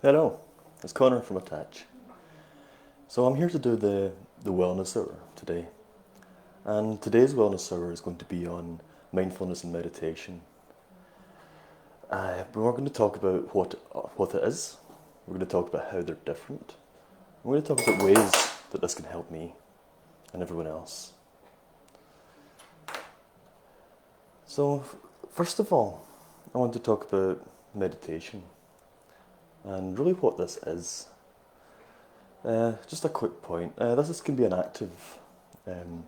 Hello, it's Conor from ATTCH. So I'm here to do the Wellness Hour today. And today's Wellness Hour is going to be on mindfulness and meditation. We're going to talk about what it is. We're going to talk about how they're different. We're going to talk about ways that this can help me and everyone else. So first of all, I want to talk about meditation and really what this is. Just a quick point. This can be an active um,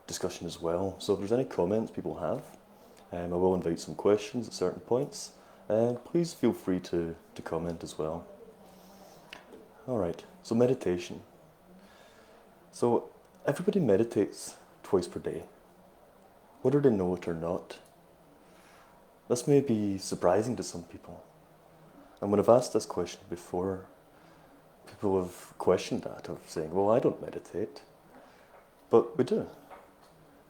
discussion as well. So if there's any comments people have, I will invite some questions at certain points. Please feel free to comment as well. Alright, so meditation. So everybody meditates twice per day. Whether they know it or not. This may be surprising to some people. And when I've asked this question before, people have questioned that, of saying, well, I don't meditate. But we do.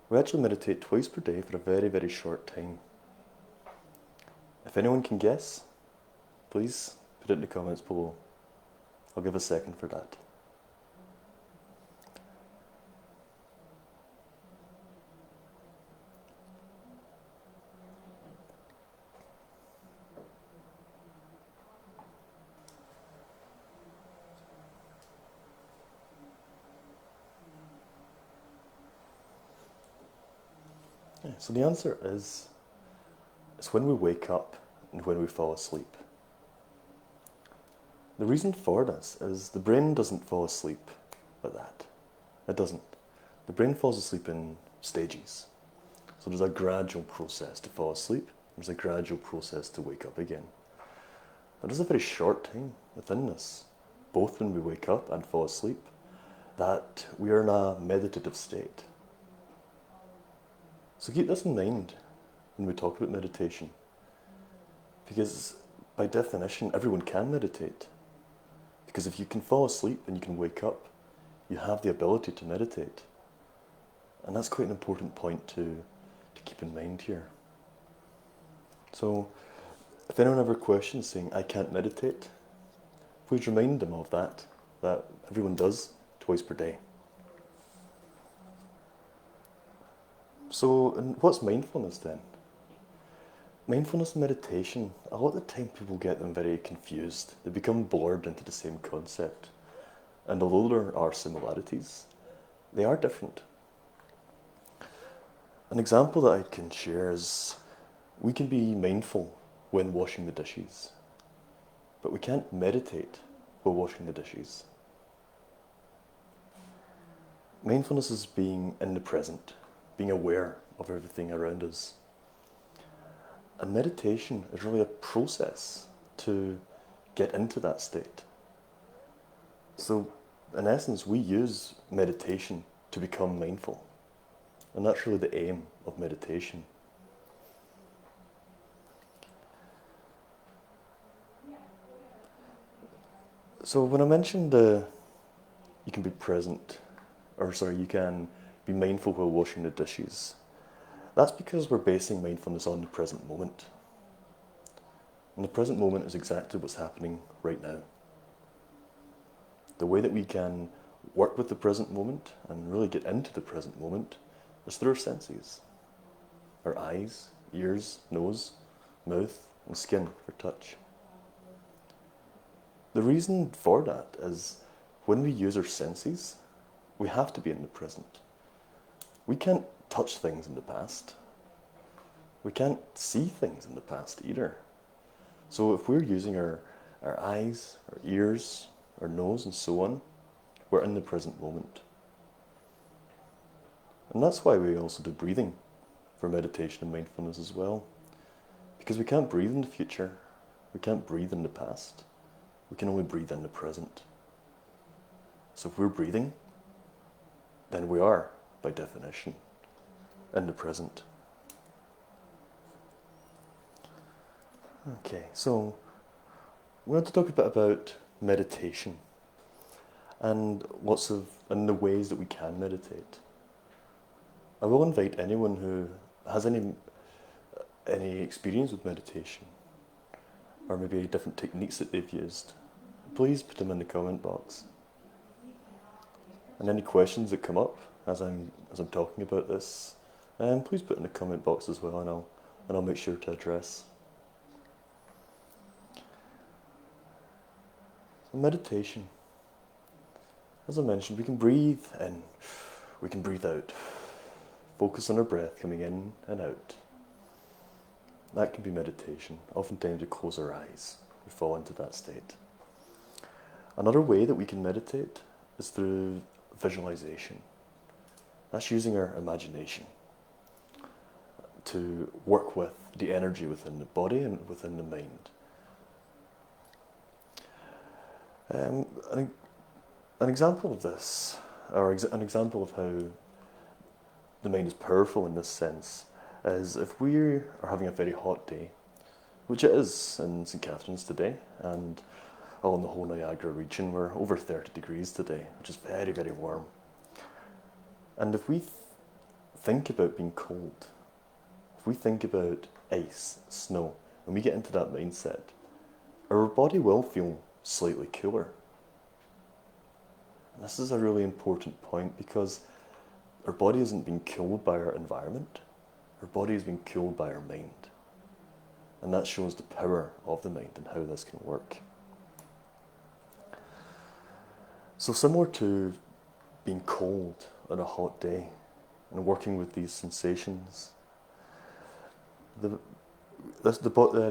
We actually meditate twice per day for a very, very short time. If anyone can guess, please put it in the comments below. I'll give a second for that. Yeah, so the answer is, it's when we wake up and when we fall asleep. The reason for this is the brain doesn't fall asleep like that. It doesn't. The brain falls asleep in stages. So there's a gradual process to fall asleep. There's a gradual process to wake up again. But there's a very short time within this, both when we wake up and fall asleep, that we are in a meditative state. So keep this in mind when we talk about meditation. Because by definition, everyone can meditate. Because if you can fall asleep and you can wake up, you have the ability to meditate. And that's quite an important point to keep in mind here. So, if anyone ever questions saying, I can't meditate, please remind them of that everyone does twice per day. So, and what's mindfulness then? Mindfulness and meditation, a lot of the time people get them very confused. They become blurred into the same concept. And although there are similarities, they are different. An example that I can share is, we can be mindful when washing the dishes, but we can't meditate while washing the dishes. Mindfulness is being in the present, being aware of everything around us. And meditation is really a process to get into that state. So, in essence, we use meditation to become mindful. And that's really the aim of meditation. So when I mentioned you can be present, you can be mindful while washing the dishes, that's because we're basing mindfulness on the present moment. And the present moment is exactly what's happening right now. The way that we can work with the present moment and really get into the present moment is through our senses. Our eyes, ears, nose, mouth, and skin for touch. The reason for that is when we use our senses, we have to be in the present. We can't touch things in the past. We can't see things in the past either. So if we're using our eyes, our ears, our nose, and so on, we're in the present moment. And that's why we also do breathing for meditation and mindfulness as well. Because we can't breathe in the future. We can't breathe in the past. We can only breathe in the present. So if we're breathing, then we are, by definition, in the present. Okay, so we want to talk a bit about meditation and the ways that we can meditate. I will invite anyone who has any experience with meditation, or maybe different techniques that they've used, please put them in the comment box. And any questions that come up as I'm talking about this, please put in the comment box as well, and I'll make sure to address. So meditation. As I mentioned, we can breathe in, we can breathe out. Focus on our breath coming in and out. That can be meditation. Oftentimes we close our eyes, we fall into that state. Another way that we can meditate is through visualization. That's using our imagination to work with the energy within the body and within the mind. An example of this, or an example of how the mind is powerful in this sense, is if we are having a very hot day, which it is in St. Catherine's today, and all in the whole Niagara region, we're over 30 degrees today, which is very, very warm. And if we think about being cold, if we think about ice, snow, and we get into that mindset, our body will feel slightly cooler. And this is a really important point, because our body isn't being killed by our environment, our body is being killed by our mind. And that shows the power of the mind and how this can work. So similar to being cold on a hot day and working with these sensations, the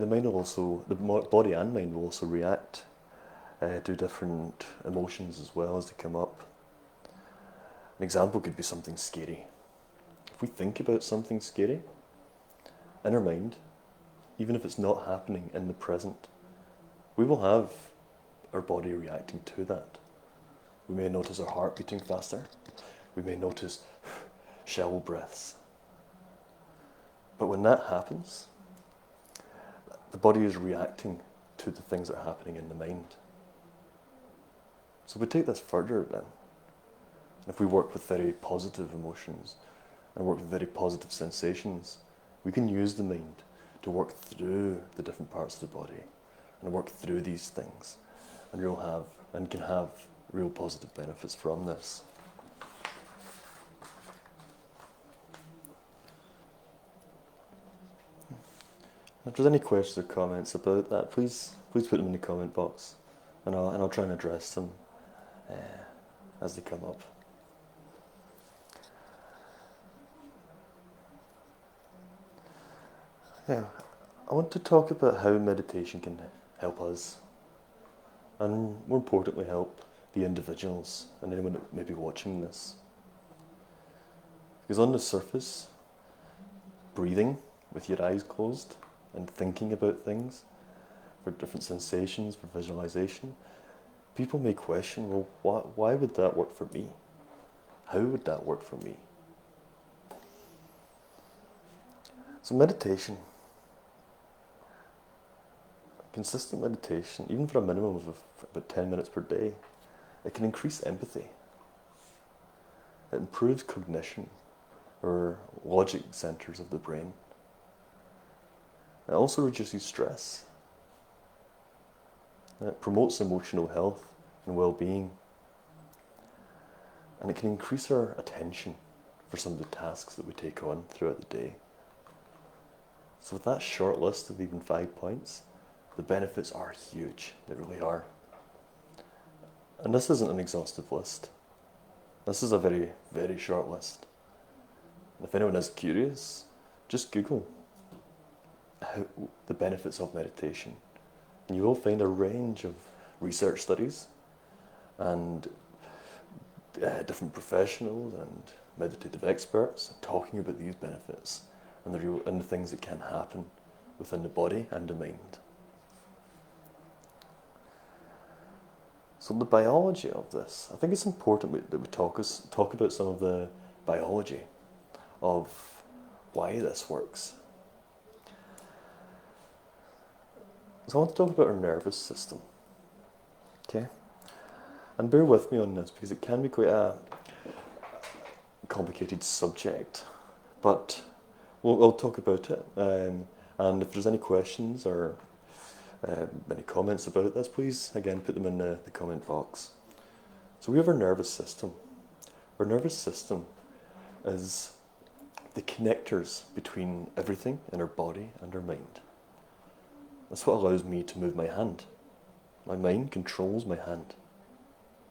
mind will also, the body and mind will also react to different emotions as well as they come up. An example could be something scary. If we think about something scary in our mind, even if it's not happening in the present, we will have our body reacting to that. We may notice our heart beating faster. We may notice shallow breaths. But when that happens, the body is reacting to the things that are happening in the mind. So we take this further then. If we work with very positive emotions and work with very positive sensations, we can use the mind to work through the different parts of the body and work through these things, and can have real positive benefits from this. If there's any questions or comments about that, please put them in the comment box, and I'll try and address them as they come up. Yeah, I want to talk about how meditation can help us, and more importantly help the individuals and anyone that may be watching this. Because on the surface, breathing with your eyes closed and thinking about things for different sensations, for visualization, people may question, well, why would that work for me? How would that work for me? So meditation, consistent meditation, even for a minimum of about 10 minutes per day, it can increase empathy. It improves cognition, or logic centers of the brain. It also reduces stress. It promotes emotional health and well-being. And it can increase our attention for some of the tasks that we take on throughout the day. So with that short list of even 5 points, the benefits are huge. They really are. And this isn't an exhaustive list. This is a very, very short list. If anyone is curious, just Google the benefits of meditation. And you will find a range of research studies and different professionals and meditative experts talking about these benefits and the things that can happen within the body and the mind. So the biology of this, I think it's important that we talk about some of the biology of why this works. So I want to talk about our nervous system, okay? And bear with me on this because it can be quite a complicated subject, but we'll talk about it. And if there's any questions or Any comments about this, please, again, put them in the comment box. So we have our nervous system. Our nervous system is the connectors between everything in our body and our mind. That's what allows me to move my hand. My mind controls my hand,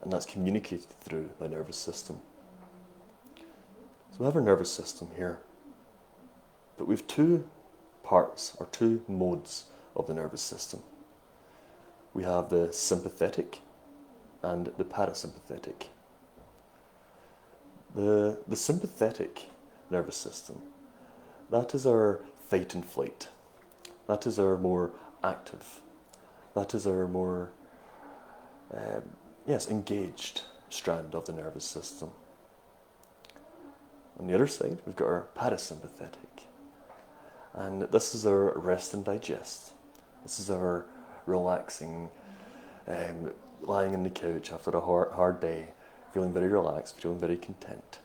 and that's communicated through my nervous system. So we have our nervous system here, but we have two parts, or two modes of the nervous system. We have the sympathetic and the parasympathetic. The sympathetic nervous system, that is our fight and flight. That is our more active. That is our more, engaged strand of the nervous system. On the other side, we've got our parasympathetic. And this is our rest and digest. This is our relaxing, lying on the couch after a hard day, feeling very relaxed, feeling very content.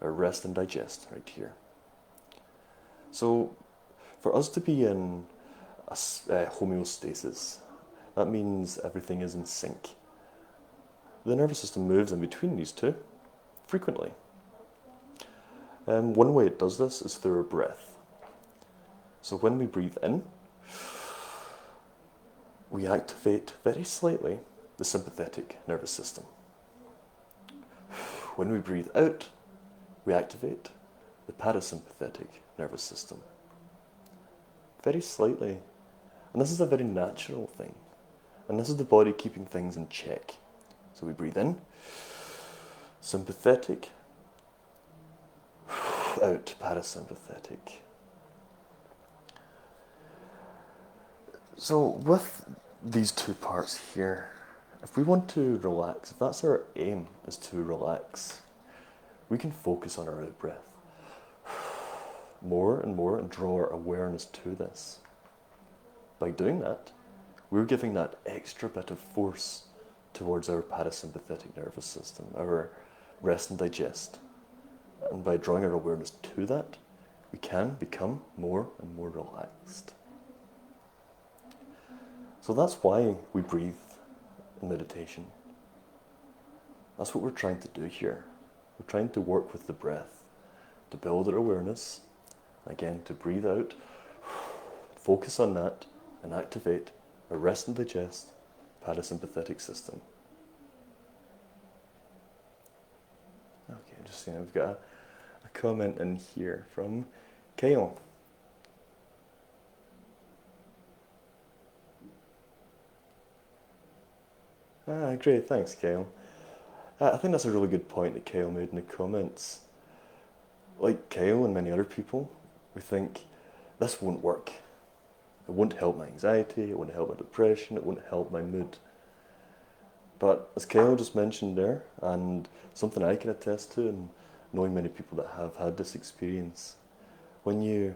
Our rest and digest right here. So, for us to be in a homeostasis, that means everything is in sync. The nervous system moves in between these two frequently. One way it does this is through our breath. So when we breathe in, we activate very slightly the sympathetic nervous system. When we breathe out, we activate the parasympathetic nervous system. Very slightly. And this is a very natural thing. And this is the body keeping things in check. So we breathe in, sympathetic, out, parasympathetic. So with these two parts here, if we want to relax, if that's our aim, is to relax, we can focus on our out-breath more and draw our awareness to this. By doing that, we're giving that extra bit of force towards our parasympathetic nervous system, our rest and digest. And by drawing our awareness to that, we can become more and more relaxed. So that's why we breathe in meditation. That's what we're trying to do here. We're trying to work with the breath, to build our awareness, again, to breathe out, focus on that, and activate a rest and digest parasympathetic system. Okay, just seeing, we've got a comment in here from Kyle. Great, thanks, Kyle. I think that's a really good point that Kyle made in the comments. Like Kyle and many other people, we think, this won't work. It won't help my anxiety, it won't help my depression, it won't help my mood. But as Kyle just mentioned there, and something I can attest to, and knowing many people that have had this experience, when you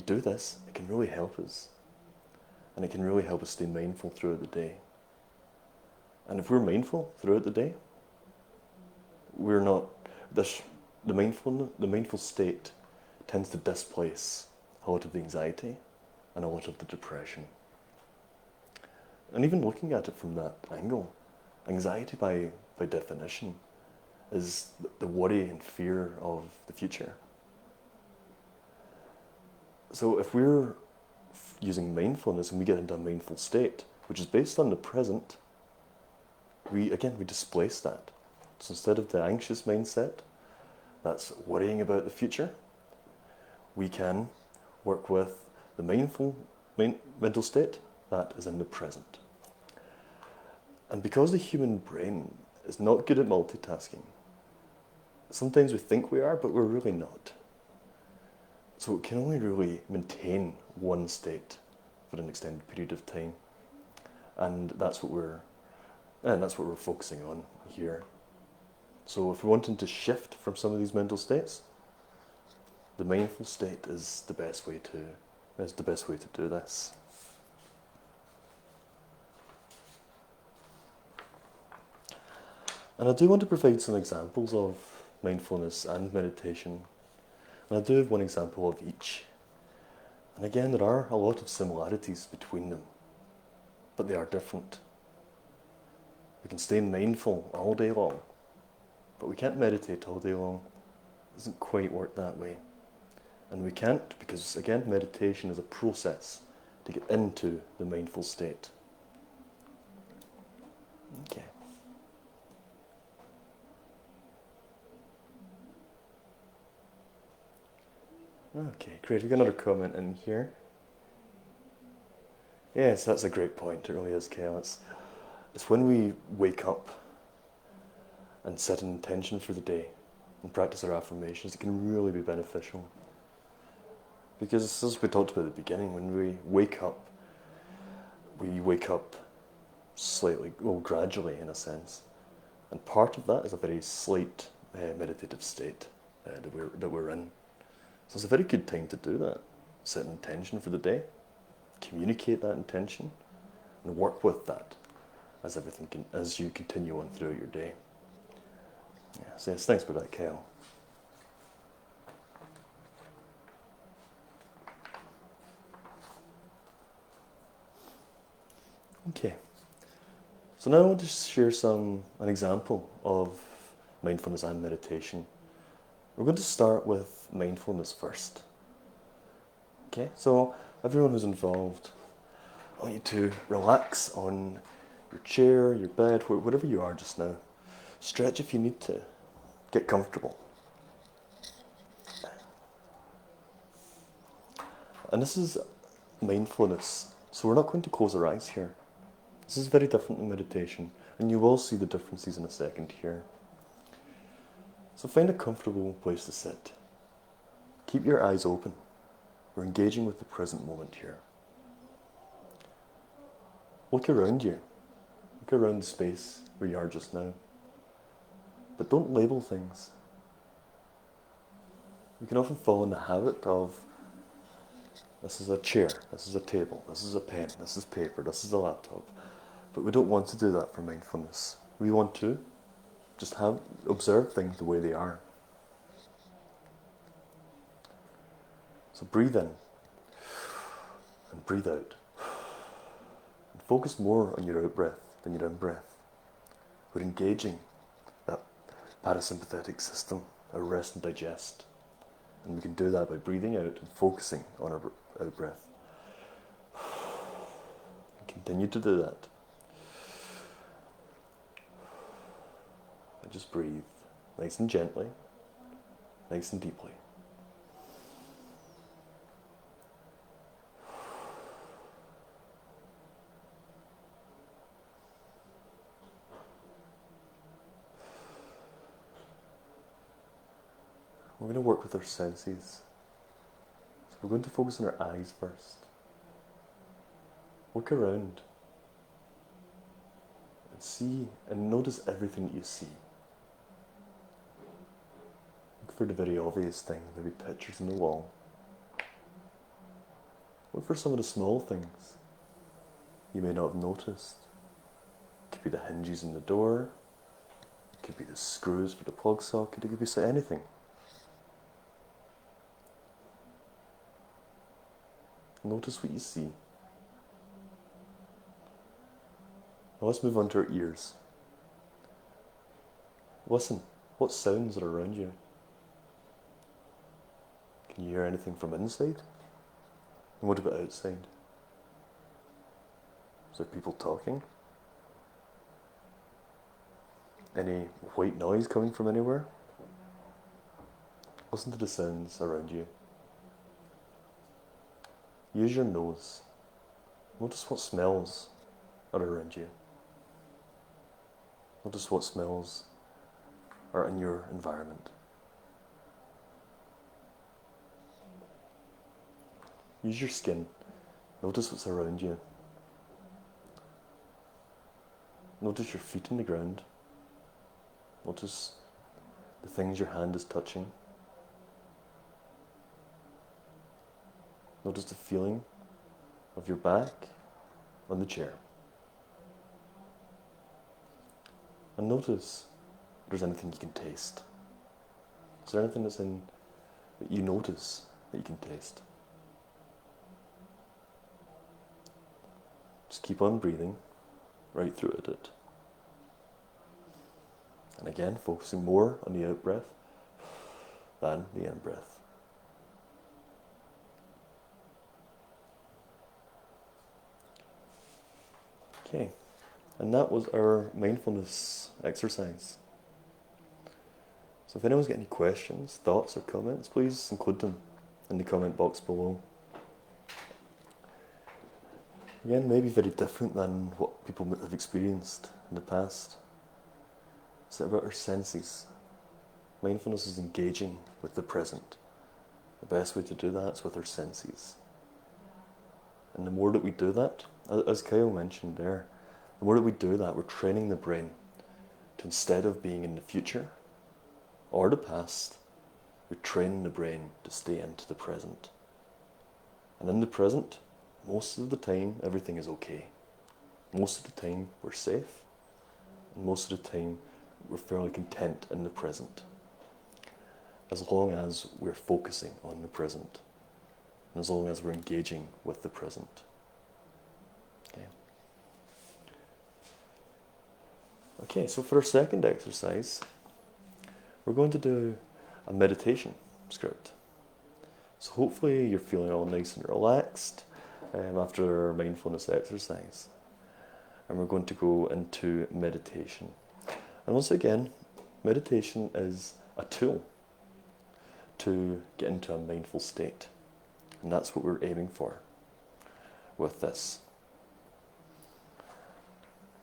do this, it can really help us. And it can really help us stay mindful throughout the day. And if we're mindful throughout the day, we're not, the mindful state tends to displace a lot of the anxiety and a lot of the depression. And even looking at it from that angle, anxiety by definition is the worry and fear of the future. So if we're using mindfulness and we get into a mindful state, which is based on the present, we displace that. So instead of the anxious mindset that's worrying about the future, we can work with the mindful mental state that is in the present. And because the human brain is not good at multitasking, sometimes we think we are, but we're really not. So it can only really maintain one state for an extended period of time. And that's what we're focusing on here. So if we're wanting to shift from some of these mental states, the mindful state is the best way to do this. And I do want to provide some examples of mindfulness and meditation. And I do have one example of each. And again, there are a lot of similarities between them. but they are different. We can stay mindful all day long, but we can't meditate all day long. It doesn't quite work that way. And we can't because, again, meditation is a process to get into the mindful state. Okay. Okay, great. We've got another comment in here. Yes, that's a great point. It really is, Kale. It's when we wake up and set an intention for the day and practice our affirmations, it can really be beneficial. Because as we talked about at the beginning, when we wake up slightly, well, gradually in a sense. And part of that is a very slight meditative state that we're in. So it's a very good time to do that. Set an intention for the day, communicate that intention, and work with that as you continue on throughout your day. Yes, thanks for that, Kyle. Okay, so now I want to share an example of mindfulness and meditation. We're going to start with mindfulness first. Okay, so everyone who's involved, I want you to relax on your chair, your bed, whatever you are just now. Stretch if you need to. Get comfortable. And this is mindfulness, so we're not going to close our eyes here. This is very different than meditation, and you will see the differences in a second here. So find a comfortable place to sit. Keep your eyes open. We're engaging with the present moment here. Look around you. Look around the space where you are just now. But don't label things. We can often fall in the habit of, this is a chair, this is a table, this is a pen, this is paper, this is a laptop. But we don't want to do that for mindfulness. We want to just observe things the way they are. So breathe in and breathe out. And focus more on your out-breath than your in-breath. We're engaging that parasympathetic system, our rest and digest. And we can do that by breathing out and focusing on our out-breath. Continue to do that. And just breathe, nice and gently, nice and deeply. We're going to work with our senses. So we're going to focus on our eyes first. Look around and see and notice everything that you see. Look for the very obvious things, maybe pictures on the wall. Look for some of the small things you may not have noticed. It could be the hinges in the door, it could be the screws for the plug socket, it could be anything. Notice what you see. Now let's move on to our ears. Listen, what sounds are around you? Can you hear anything from inside? And what about outside? Is there people talking? Any white noise coming from anywhere? Listen to the sounds around you. Use your nose. Notice what smells are around you. Notice what smells are in your environment. Use your skin. Notice what's around you. Notice your feet on the ground. Notice the things your hand is touching. Notice the feeling of your back on the chair. And notice if there's anything you can taste. Is there anything that you notice that you can taste? Just keep on breathing right through it. And again, focusing more on the out-breath than the in-breath. Okay, and that was our mindfulness exercise. So if anyone's got any questions, thoughts or comments, please include them in the comment box below. Again, maybe very different than what people have experienced in the past. It's about our senses. Mindfulness is engaging with the present. The best way to do that is with our senses. And the more that we do that, as Kyle mentioned there, the more that we do that, we're training the brain to, instead of being in the future or the past, we're training the brain to stay into the present. And in the present, most of the time, everything is okay. Most of the time, we're safe. And most of the time, we're fairly content in the present. As long as we're focusing on the present. And as long as we're engaging with the present. Okay. Okay, so for our second exercise, we're going to do a meditation script. So hopefully you're feeling all nice and relaxed after our mindfulness exercise. And we're going to go into meditation. And once again, meditation is a tool to get into a mindful state. And that's what we're aiming for with this.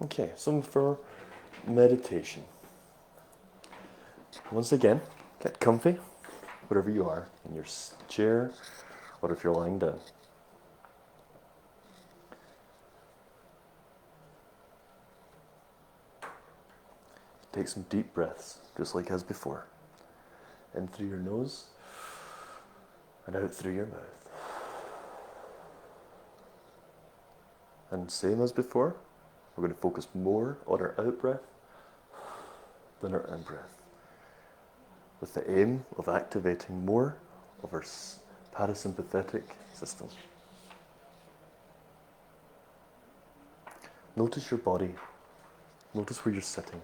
Okay, so for meditation. Once again, get comfy, wherever you are, in your chair, or if you're lying down. Take some deep breaths, just like as before. In through your nose, and out through your mouth. And same as before, we're going to focus more on our out-breath than our in-breath, with the aim of activating more of our parasympathetic system. Notice your body. Notice where you're sitting.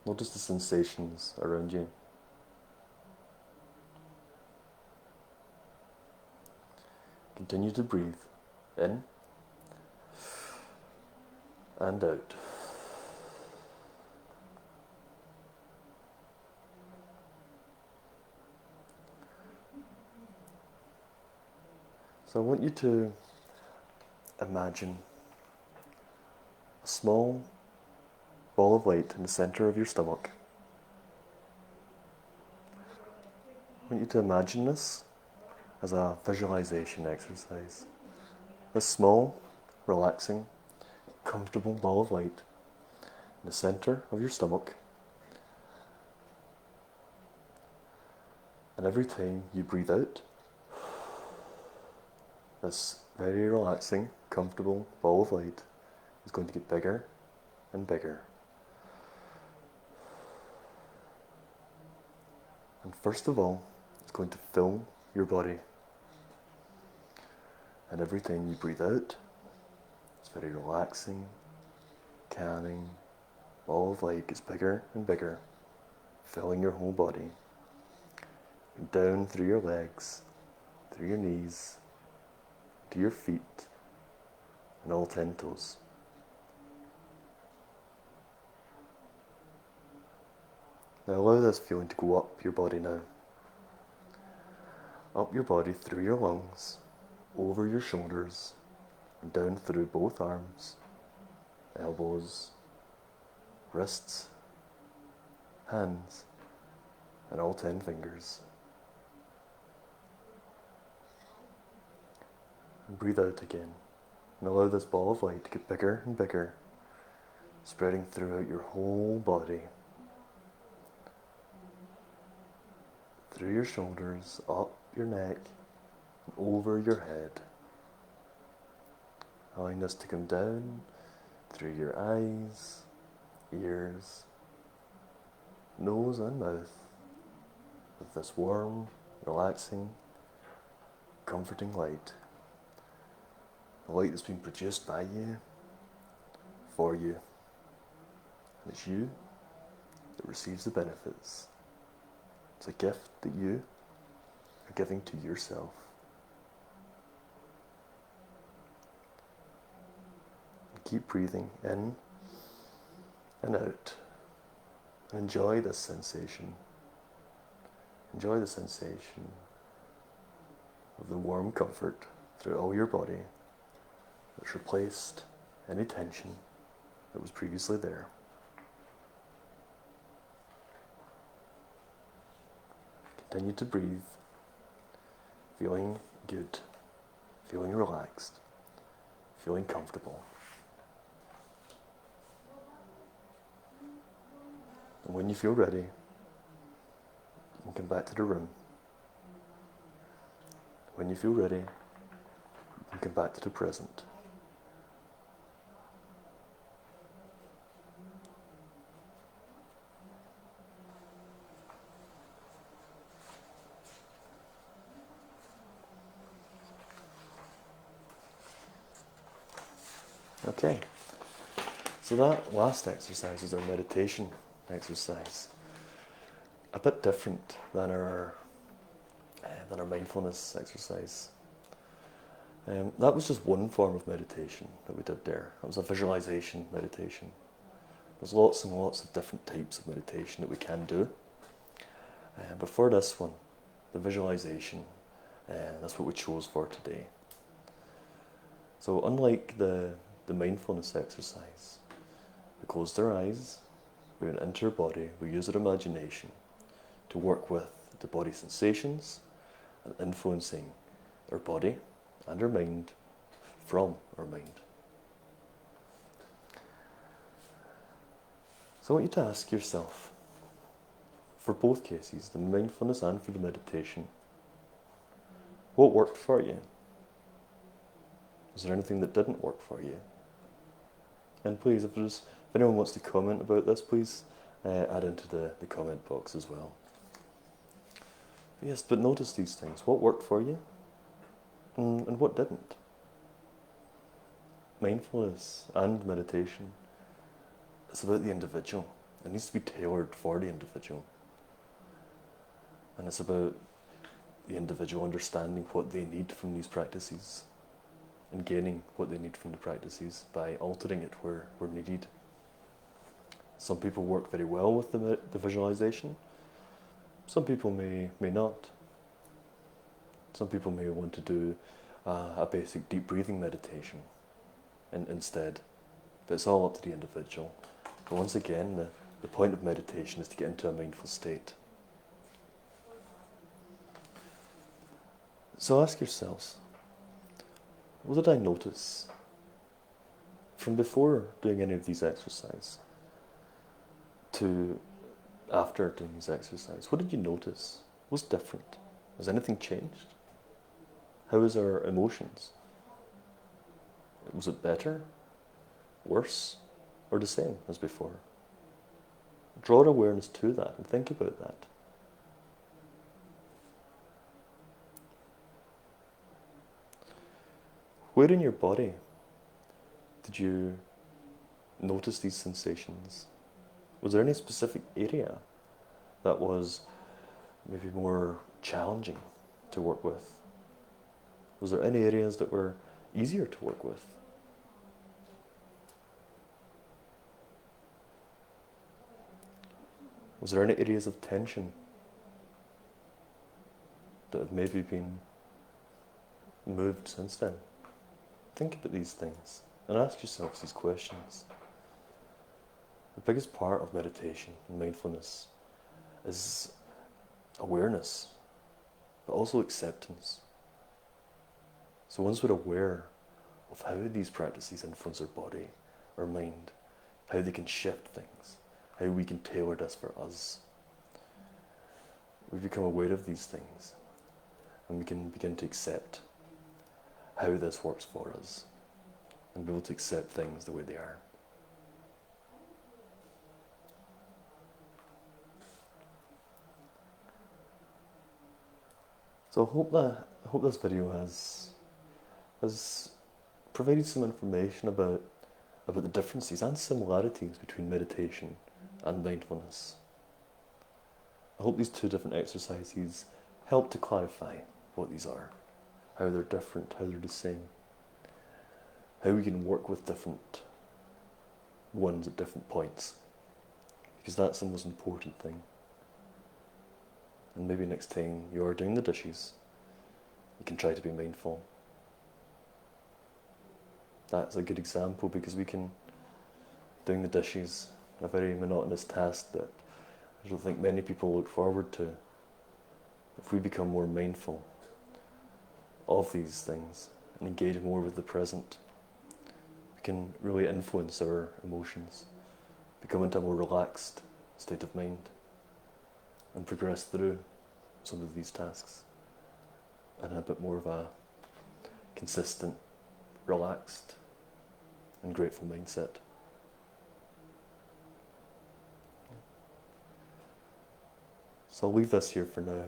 Notice the sensations around you. Continue to breathe in and out. So I want you to imagine a small ball of light in the center of your stomach. I want you to imagine this as a visualization exercise. This small, relaxing, comfortable ball of light in the center of your stomach. And every time you breathe out, this very relaxing, comfortable ball of light is going to get bigger and bigger. And first of all, it's going to fill your body. And every time you breathe out, it's very relaxing, calming, ball of light gets bigger and bigger, filling your whole body. And down through your legs, through your knees, to your feet, and all 10 toes. Now allow this feeling to go up your body now. Up your body through your lungs, over your shoulders, and down through both arms, elbows, wrists, hands, and all 10 fingers. And breathe out again, and allow this ball of light to get bigger and bigger, spreading throughout your whole body. Through your shoulders, up your neck, and over your head. Allowing this to come down through your eyes, ears, nose and mouth, with this warm, relaxing, comforting light. a light that's been produced by you, for you. And it's you that receives the benefits. It's a gift that you are giving to yourself. And keep breathing in and out. And enjoy this sensation. Enjoy the sensation of the warm comfort through all your body that's replaced any tension that was previously there. Continue to breathe, feeling good, feeling relaxed, feeling comfortable. And when you feel ready, you can come back to the room. When you feel ready, you can come back to the present. Okay, so that last exercise is our meditation exercise. A bit different than our mindfulness exercise. That was just one form of meditation that we did there. It was a visualization meditation. There's lots and lots of different types of meditation that we can do. But for this one, the visualization, that's what we chose for today. So unlike the mindfulness exercise, we closed our eyes, we went into our body, we used our imagination to work with the body sensations and influencing our body and our mind from our mind. So I want you to ask yourself, for both cases, the mindfulness and for the meditation, what worked for you? Was there anything that didn't work for you? And please, if anyone wants to comment about this, please add into the comment box as well. Yes, but notice these things. What worked for you and what didn't? Mindfulness and meditation, it's about the individual. It needs to be tailored for the individual. And it's about the individual understanding what they need from these practices and gaining what they need from the practices by altering it where needed. Some people work very well with the visualization. Some people may not. Some people may want to do a basic deep breathing meditation instead. But it's all up to the individual. But once again, the point of meditation is to get into a mindful state. So ask yourselves, what did I notice from before doing any of these exercises to after doing these exercises? What did you notice? What's different? Has anything changed? How is our emotions? Was it better, worse, or the same as before? Draw awareness to that and think about that. Where in your body did you notice these sensations? Was there any specific area that was maybe more challenging to work with? Was there any areas that were easier to work with? Was there any areas of tension that have maybe been moved since then? Think about these things and ask yourselves these questions. The biggest part of meditation and mindfulness is awareness, but also acceptance. So once we're aware of how these practices influence our body, our mind, how they can shift things, how we can tailor this for us, we become aware of these things and we can begin to accept how this works for us and be able to accept things the way they are. So I hope this video has provided some information about the differences and similarities between meditation and mindfulness. I hope these two different exercises help to clarify what these are, how they're different, how they're the same, how we can work with different ones at different points, because that's the most important thing. And maybe next time you are doing the dishes, you can try to be mindful. That's a good example, because we can, doing the dishes, a very monotonous task that I don't think many people look forward to. If we become more mindful of these things and engage more with the present, we can really influence our emotions, become into a more relaxed state of mind, and progress through some of these tasks in a bit more of a consistent, relaxed and grateful mindset. So I'll leave this here for now.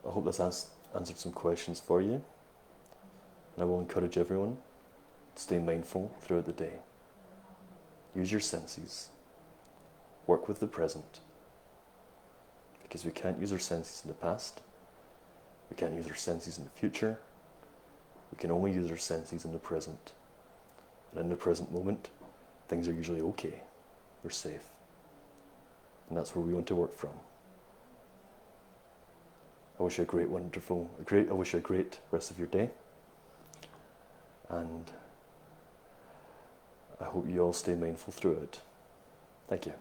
I hope this answered some questions for you, and I will encourage everyone to stay mindful throughout the day. Use your senses. Work with the present, because we can't use our senses in the past, we can't use our senses in the future, we can only use our senses in the present. And in the present moment, things are usually okay, we're safe. And that's where we want to work from. I wish you a great rest of your day. And I hope you all stay mindful through it. Thank you.